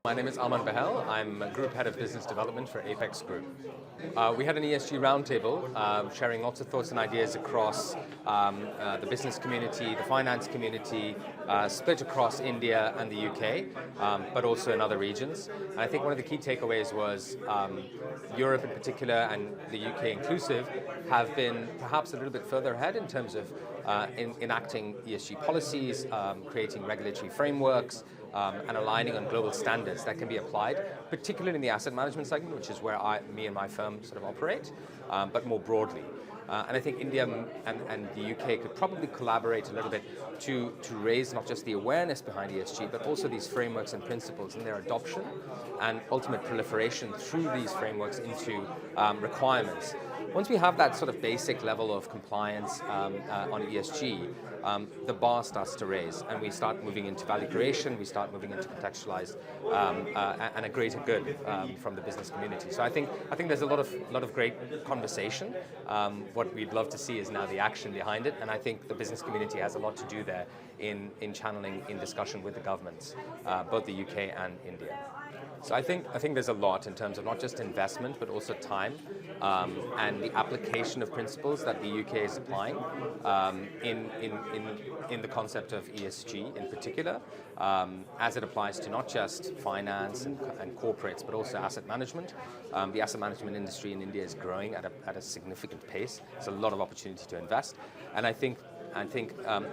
My name is Aman Bahel. I'm Group Head of Business Development for Apex Group. We had an ESG roundtable sharing lots of thoughts and ideas across the business community, the finance community, split across India and the UK, but also in other regions. And I think one of the key takeaways was Europe in particular and the UK inclusive have been perhaps a little bit further ahead in terms of enacting ESG policies, creating regulatory frameworks, and aligning on global standards that can be applied, particularly in the asset management segment, which is where me and my firm sort of operate, but more broadly. And I think India and the UK could probably collaborate a little bit to raise not just the awareness behind ESG, but also these frameworks and principles and their adoption and ultimate proliferation through these frameworks into requirements. Once we have that sort of basic level of compliance on ESG, the bar starts to raise and we start moving into value creation, we start moving into contextualized and a greater good from the business community. So I think there's a lot of great conversation. What we'd love to see is now the action behind it, and I think the business community has a lot to do there in channeling in discussion with the governments, both the UK and India. So I think there's a lot in terms of not just investment, but also time and the application of principles that the UK is applying in the concept of ESG in particular, as it applies to not just finance and corporates, but also asset management. The asset management industry in India is growing at a significant pace. There's a lot of opportunity to invest, and I think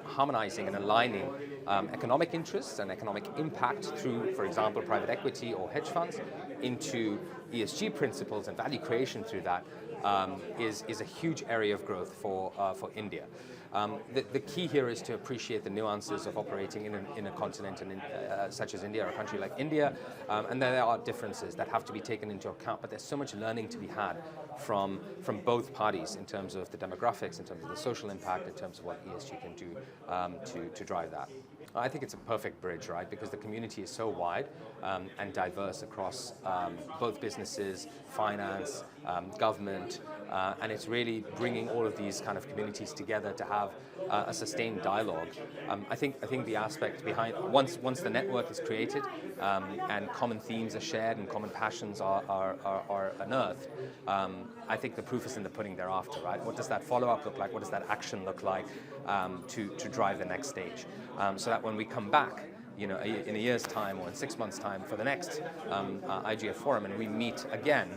harmonizing and aligning economic interests and economic impact through, for example, private equity or hedge funds into ESG principles and value creation through that is a huge area of growth for India. The key here is to appreciate the nuances of operating in a continent such as India, or a country like India, and there are differences that have to be taken into account, but there's so much learning to be had from both parties in terms of the demographics, in terms of the social impact, in terms of what ESG can do to drive that. I think it's a perfect bridge, right? Because the community is so wide and diverse across both businesses, finance, government, and it's really bringing all of these kind of communities together to have a sustained dialogue. I think the aspect behind once the network is created and common themes are shared and common passions are unearthed, I think the proof is in the pudding thereafter, right? What does that follow-up look like? What does that action look like to drive the next stage? So that when we come back, in a year's time or in 6 months' time for the next IGF forum and we meet again,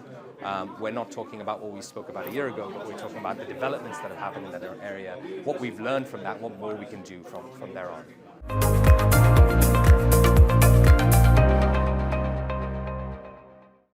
we're not talking about what we spoke about a year ago, but we're talking about the developments that have happened in that area, what we've learned from that, what more we can do from there on.